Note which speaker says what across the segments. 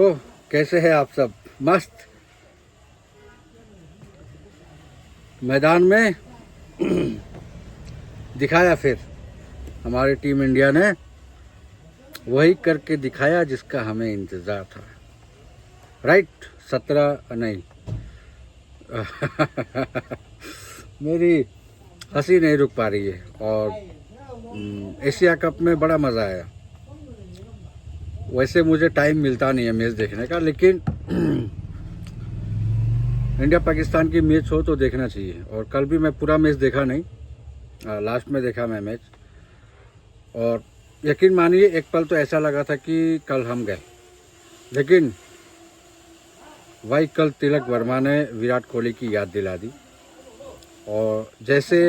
Speaker 1: तो कैसे हैं आप सब? मस्त मैदान में दिखाया फिर हमारी टीम इंडिया ने वही करके दिखाया जिसका हमें इंतज़ार था। राइट 17 नहीं मेरी हंसी नहीं रुक पा रही है। और एशिया कप में बड़ा मज़ा आया। वैसे मुझे टाइम मिलता नहीं है मैच देखने का, लेकिन इंडिया पाकिस्तान की मैच हो तो देखना चाहिए। और कल भी मैं पूरा मैच देखा नहीं, लास्ट में देखा मैं मैच। और यकीन मानिए एक पल तो ऐसा लगा था कि कल हम गए, लेकिन वही कल तिलक वर्मा ने विराट कोहली की याद दिला दी। और जैसे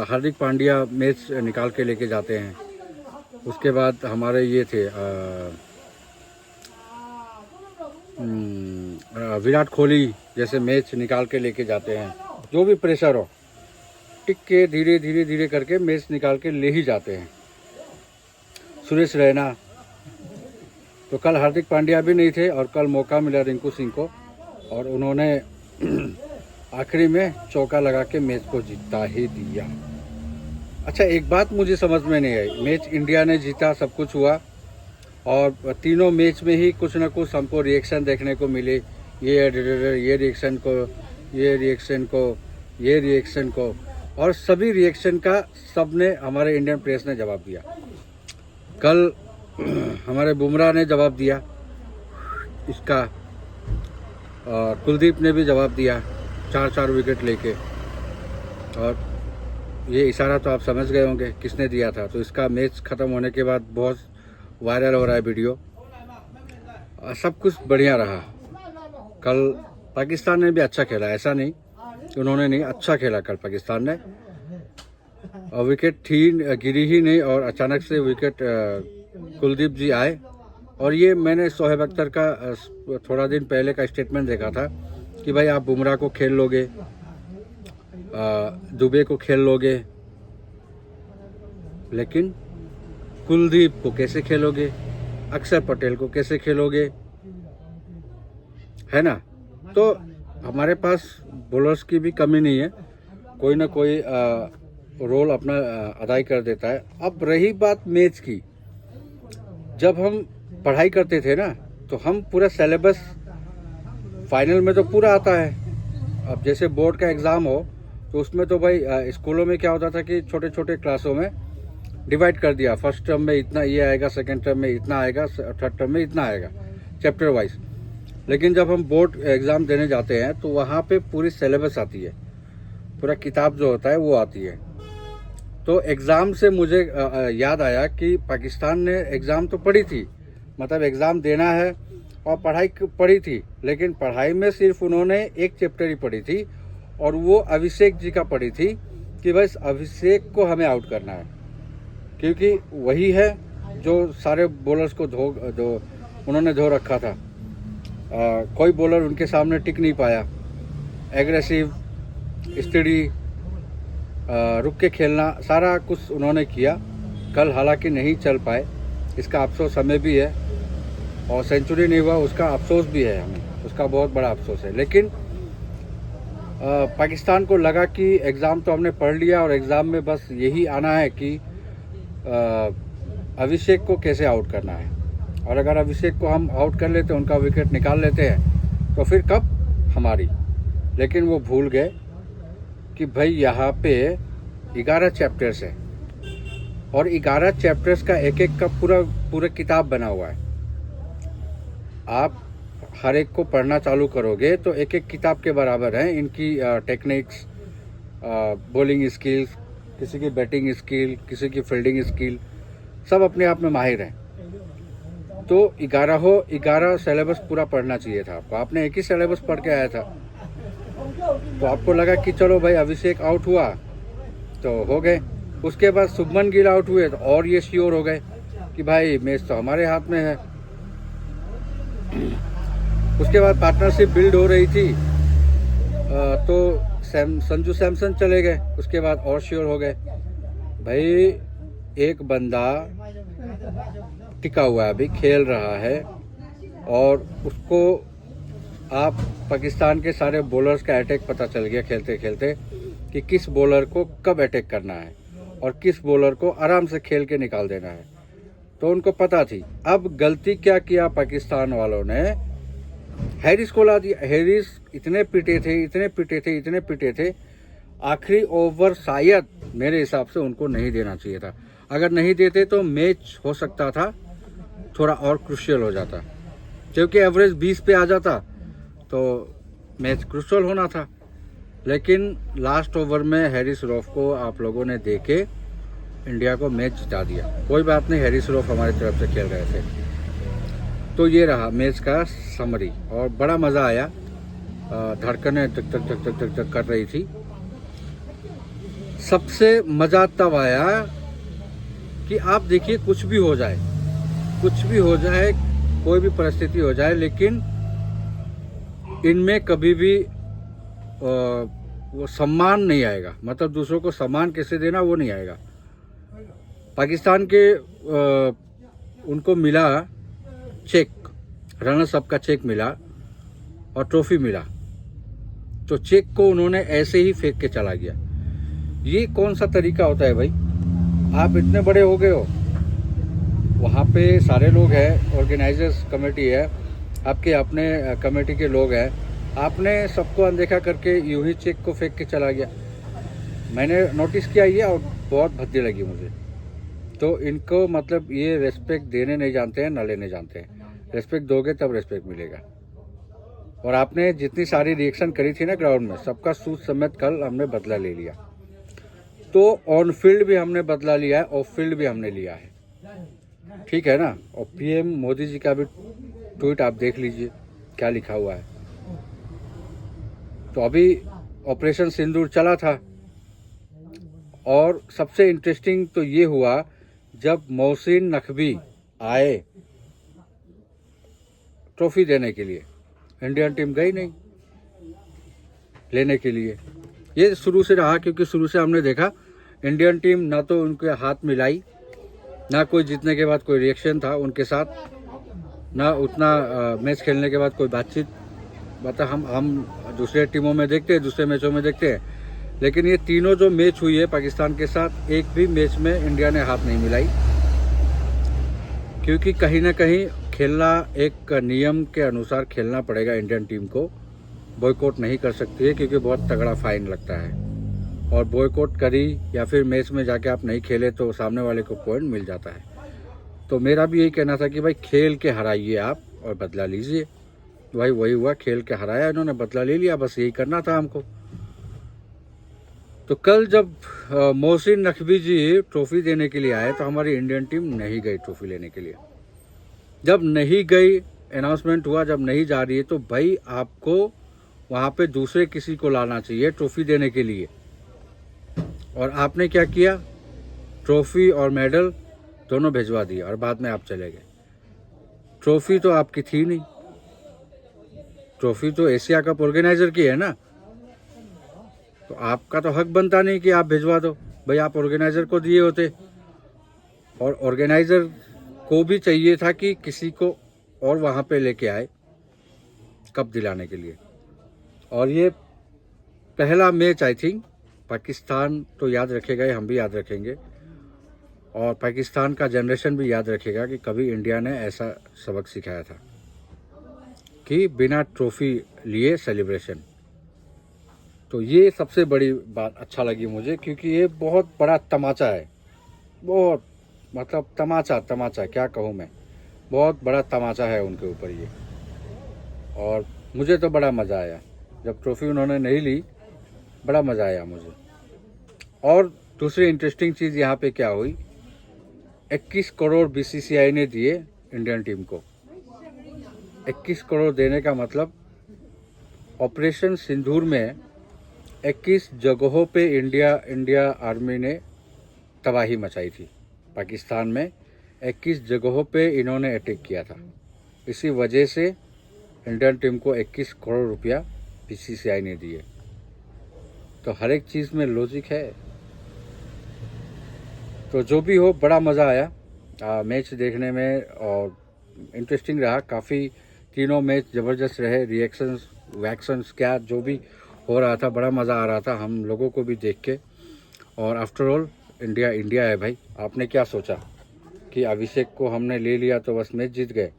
Speaker 1: हार्दिक पांड्या मैच निकाल के लेके जाते हैं, उसके बाद हमारे ये थे विराट कोहली जैसे मैच निकाल के लेके जाते हैं, जो भी प्रेशर हो टिक के धीरे धीरे धीरे करके मैच निकाल के ले ही जाते हैं। सुरेश रैना, तो कल हार्दिक पांड्या भी नहीं थे और कल मौका मिला रिंकू सिंह को, और उन्होंने आखिरी में चौका लगा के मैच को जीता ही दिया। अच्छा, एक बात मुझे समझ में नहीं आई। मैच इंडिया ने जीता, सब कुछ हुआ, और तीनों मैच में ही कुछ ना कुछ हमको रिएक्शन देखने को मिले। ये रिएक्शन को, ये रिएक्शन को, ये रिएक्शन को, और सभी रिएक्शन का सबने हमारे इंडियन प्रेस ने जवाब दिया। कल हमारे बुमराह ने जवाब दिया इसका, और कुलदीप ने भी जवाब दिया 4-4 विकेट लेके। और ये इशारा तो आप समझ गए होंगे किसने दिया था। तो इसका मैच ख़त्म होने के बाद बहुत वायरल हो रहा है वीडियो। सब कुछ बढ़िया रहा। कल पाकिस्तान ने भी अच्छा खेला, ऐसा नहीं उन्होंने नहीं, अच्छा खेला कल पाकिस्तान ने। और विकेट गिरी ही नहीं, और अचानक से विकेट कुलदीप जी आए। और ये मैंने शोएब अख्तर का थोड़ा दिन पहले का स्टेटमेंट देखा था कि भाई आप बुमराह को खेल लोगे, दुबे को खेल लोगे, लेकिन कुलदीप को कैसे खेलोगे, अक्षर पटेल को कैसे खेलोगे, है ना। तो हमारे पास बॉलर्स की भी कमी नहीं है, कोई ना कोई रोल अपना अदाई कर देता है। अब रही बात मैच की, जब हम पढ़ाई करते थे ना, तो हम पूरा सिलेबस फाइनल में तो पूरा आता है। अब जैसे बोर्ड का एग्ज़ाम हो तो उसमें तो भाई स्कूलों में क्या होता था कि छोटे छोटे क्लासों में डिवाइड कर दिया। फर्स्ट टर्म में इतना ये आएगा, सेकंड टर्म में इतना आएगा, थर्ड टर्म में इतना आएगा, चैप्टर वाइज। लेकिन जब हम बोर्ड एग्ज़ाम देने जाते हैं तो वहाँ पे पूरी सिलेबस आती है, पूरा किताब जो होता है वो आती है। तो एग्ज़ाम से मुझे याद आया कि पाकिस्तान ने एग्ज़ाम तो पढ़ी थी, मतलब एग्ज़ाम देना है और पढ़ाई पढ़ी थी, लेकिन पढ़ाई में सिर्फ उन्होंने एक चैप्टर ही पढ़ी थी, और वो अभिषेक जी का पढ़ी थी कि बस अभिषेक को हमें आउट करना है, क्योंकि वही है जो सारे बॉलर्स को जो उन्होंने धो रखा था। कोई बॉलर उनके सामने टिक नहीं पाया। एग्रेसिव, स्टडी, रुक के खेलना, सारा कुछ उन्होंने किया। कल हालांकि नहीं चल पाए, इसका अफसोस हमें भी है, और सेंचुरी नहीं हुआ उसका अफसोस भी है हमें, उसका बहुत बड़ा अफसोस है। लेकिन पाकिस्तान को लगा कि एग्ज़ाम तो हमने पढ़ लिया और एग्ज़ाम में बस यही आना है कि अभिषेक को कैसे आउट करना है, और अगर अभिषेक को हम आउट कर लेते, उनका विकेट निकाल लेते हैं, तो फिर कब हमारी। लेकिन वो भूल गए कि भाई यहाँ पे 11 चैप्टर्स है, और 11 चैप्टर्स का एक एक का पूरा किताब बना हुआ है। आप हर एक को पढ़ना चालू करोगे तो एक एक किताब के बराबर है। इनकी टेक्निक्स, बॉलिंग स्किल्स, किसी की बैटिंग स्किल, किसी की फील्डिंग स्किल, सब अपने आप में माहिर हैं। तो 11 सिलेबस पूरा पढ़ना चाहिए था आपको। आपने एक ही सिलेबस पढ़ के आया था, तो आपको लगा कि चलो भाई अभिषेक आउट हुआ तो हो गए। उसके बाद शुभमन गिल आउट हुए तो और ये श्योर हो गए कि भाई मैच तो हमारे हाथ में है। उसके बाद पार्टनरशिप बिल्ड हो रही थी, तो संजू सैमसन चले गए। उसके बाद और श्योर हो गए भाई एक बंदा टिका हुआ है, अभी खेल रहा है, और उसको आप पाकिस्तान के सारे बॉलर्स का अटैक पता चल गया खेलते खेलते कि किस बॉलर को कब अटैक करना है और किस बॉलर को आराम से खेल के निकाल देना है, तो उनको पता थी। अब गलती क्या किया पाकिस्तान वालों ने, हैरिस को ला दिया। हैरिस इतने पिटे थे, आखिरी ओवर शायद मेरे हिसाब से उनको नहीं देना चाहिए था। अगर नहीं देते तो मैच हो सकता था थोड़ा और क्रूशियल हो जाता, क्योंकि एवरेज 20 पे आ जाता तो मैच क्रूशियल होना था। लेकिन लास्ट ओवर में हैरिस रॉफ को आप लोगों ने देके इंडिया को मैच जिता दिया। कोई बात नहीं, हैरिस रॉफ हमारी तरफ से खेल रहे थे। तो ये रहा मैच का समरी और बड़ा मज़ा आया। धड़कनें धक धक धक धक धक कर रही थी। सबसे मज़ा तब आया कि आप देखिए, कुछ भी हो जाए, कोई भी परिस्थिति हो जाए, लेकिन इनमें कभी भी वो सम्मान नहीं आएगा। मतलब दूसरों को सम्मान कैसे देना वो नहीं आएगा। पाकिस्तान के उनको मिला चेक, रनर्स अप का चेक मिला और ट्रॉफी मिला, तो चेक को उन्होंने ऐसे ही फेंक के चला गया। ये कौन सा तरीका होता है भाई? आप इतने बड़े हो गए हो, वहाँ पे सारे लोग हैं, ऑर्गेनाइजर्स कमेटी है, आपके अपने कमेटी के लोग हैं, आपने सबको अनदेखा करके यूं ही चेक को फेंक के चला गया। मैंने नोटिस किया ये और बहुत भद्दी लगी मुझे। तो इनको मतलब ये रेस्पेक्ट देने नहीं जानते हैं, ना लेने जानते हैं। रेस्पेक्ट दोगे तब रेस्पेक्ट मिलेगा। और आपने जितनी सारी रिएक्शन करी थी ना ग्राउंड में, सबका सूद समेत कल हमने बदला ले लिया। तो ऑन फील्ड भी हमने बदला लिया है, ऑफ फील्ड भी हमने लिया है, ठीक है ना। और पीएम मोदी जी का भी ट्वीट आप देख लीजिए क्या लिखा हुआ है। तो अभी ऑपरेशन सिंदूर चला था और सबसे इंटरेस्टिंग तो ये हुआ जब मोहसिन नकवी आए ट्रॉफी देने के लिए, इंडियन टीम गई नहीं लेने के लिए। ये शुरू से रहा, क्योंकि शुरू से हमने देखा इंडियन टीम ना तो उनके हाथ मिलाई, ना कोई जीतने के बाद कोई रिएक्शन था उनके साथ, ना उतना मैच खेलने के बाद कोई बातचीत। मतलब हम दूसरे टीमों में देखते हैं, दूसरे मैचों में देखते हैं, लेकिन ये तीनों जो मैच हुई है पाकिस्तान के साथ, एक भी मैच में इंडिया ने हाथ नहीं मिलाई। क्योंकि कहीं ना कहीं खेलना एक नियम के अनुसार खेलना पड़ेगा। इंडियन टीम को बॉयकॉट नहीं कर सकती है, क्योंकि बहुत तगड़ा फाइन लगता है। और बॉयकॉट करी या फिर मैच में जाके आप नहीं खेले तो सामने वाले को पॉइंट मिल जाता है। तो मेरा भी यही कहना था कि भाई खेल के हराइए आप और बदला लीजिए। भाई वही हुआ, खेल के हराया इन्होंने, बदला ले लिया, बस यही करना था हमको। तो कल जब मोहसिन नकवी जी ट्रॉफी देने के लिए आए तो हमारी इंडियन टीम नहीं गई ट्रॉफी लेने के लिए। जब नहीं गई, अनाउंसमेंट हुआ जब नहीं जा रही है, तो भाई आपको वहाँ पे दूसरे किसी को लाना चाहिए ट्रॉफी देने के लिए। और आपने क्या किया? ट्रॉफी और मेडल दोनों भिजवा दिया और बाद में आप चले गए। ट्रॉफी तो आपकी थी नहीं, ट्रॉफी तो एशिया कप ऑर्गेनाइजर की है ना, तो आपका तो हक बनता नहीं कि आप भिजवा दो। भाई आप ऑर्गेनाइजर को दिए होते, और ऑर्गेनाइजर को भी चाहिए था कि किसी को और वहाँ पे लेके आए कप दिलाने के लिए। और ये पहला मैच आई थिंक पाकिस्तान तो याद रखेगा, ये हम भी याद रखेंगे, और पाकिस्तान का जनरेशन भी याद रखेगा कि कभी इंडिया ने ऐसा सबक सिखाया था कि बिना ट्रॉफी लिए सेलिब्रेशन। तो ये सबसे बड़ी बात अच्छा लगी मुझे, क्योंकि ये बहुत बड़ा तमाचा है, बहुत मतलब तमाचा क्या कहूँ मैं, बहुत बड़ा तमाचा है उनके ऊपर ये। और मुझे तो बड़ा मज़ा आया जब ट्रॉफी उन्होंने नहीं ली, बड़ा मज़ा आया मुझे। और दूसरी इंटरेस्टिंग चीज़ यहाँ पे क्या हुई, 21 करोड़ बीसीसीआई ने दिए इंडियन टीम को। 21 करोड़ देने का मतलब ऑपरेशन सिंदूर में 21 जगहों पे इंडिया आर्मी ने तबाही मचाई थी। पाकिस्तान में 21 जगहों पे इन्होंने अटैक किया था। इसी वजह से इंडियन टीम को 21 करोड़ रुपया बीसीसीआई ने दिए। तो हर एक चीज़ में लॉजिक है। तो जो भी हो, बड़ा मज़ा आया मैच देखने में और इंटरेस्टिंग रहा। काफ़ी तीनों मैच ज़बरदस्त रहे, रिएक्शंस वैक्शंस क्या जो भी हो रहा था, बड़ा मज़ा आ रहा था हम लोगों को भी देख के। और आफ्टर ऑल इंडिया इंडिया है भाई। आपने क्या सोचा कि अभिषेक को हमने ले लिया तो बस मैच जीत गए?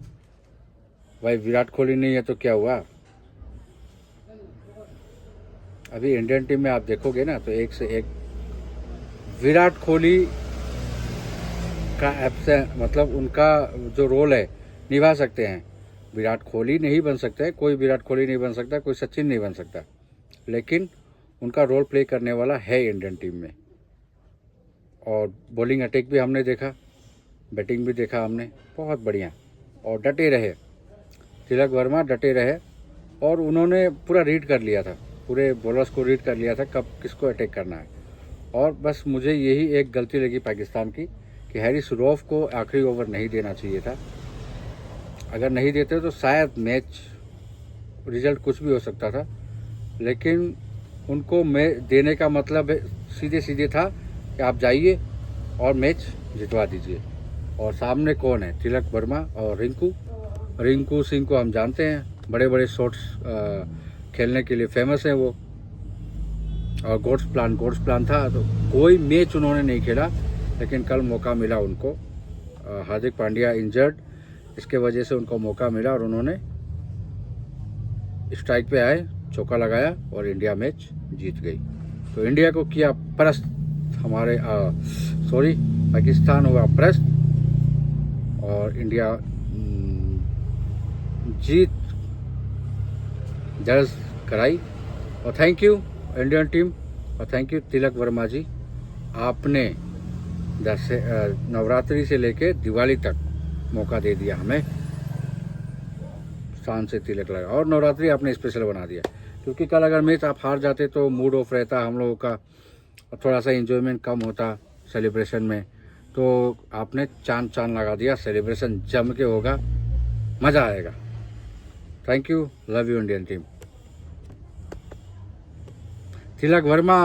Speaker 1: भाई विराट कोहली नहीं है तो क्या हुआ? अभी इंडियन टीम में आप देखोगे ना तो एक से एक विराट कोहली का एब्सेंट, मतलब उनका जो रोल है निभा सकते हैं। विराट कोहली नहीं बन सकता है, कोई विराट कोहली नहीं बन सकता, कोई सचिन नहीं बन सकता, लेकिन उनका रोल प्ले करने वाला है इंडियन टीम में। और बॉलिंग अटैक भी हमने देखा, बैटिंग भी देखा हमने, बहुत बढ़िया। और डटे रहे, तिलक वर्मा डटे रहे और उन्होंने पूरा रीड कर लिया था, पूरे बॉलर्स को रीड कर लिया था कब किसको अटैक करना है। और बस मुझे यही एक गलती लगी पाकिस्तान की कि हैरिस रऊफ को आखिरी ओवर नहीं देना चाहिए था। अगर नहीं देते तो शायद मैच रिजल्ट कुछ भी हो सकता था, लेकिन उनको देने का मतलब सीधे सीधे था कि आप जाइए और मैच जितवा दीजिए। और सामने कौन है? तिलक वर्मा और रिंकू सिंह को हम जानते हैं, बड़े बड़े शॉट्स खेलने के लिए फेमस है वो। और गोड्स प्लान था, तो कोई मैच उन्होंने नहीं खेला, लेकिन कल मौका मिला उनको। हार्दिक पांड्या इंजर्ड, इसके वजह से उनको मौका मिला और उन्होंने स्ट्राइक पे आए, चौका लगाया और इंडिया मैच जीत गई। तो इंडिया को किया परास्त, हमारे पाकिस्तान हुआ परास्त और इंडिया जीत दर्ज कराई। और थैंक यू इंडियन टीम और थैंक यू तिलक वर्मा जी, आपने नवरात्रि से लेके दिवाली तक मौका दे दिया हमें, शान से तिलक लगा। और नवरात्रि आपने स्पेशल बना दिया, क्योंकि कल अगर मैच आप हार जाते तो मूड ऑफ रहता हम लोगों का, थोड़ा सा एंजॉयमेंट कम होता सेलिब्रेशन में। तो आपने चांद लगा दिया, सेलिब्रेशन जम के होगा, मज़ा आएगा। Thank you, love you Indian team. Tilak Varma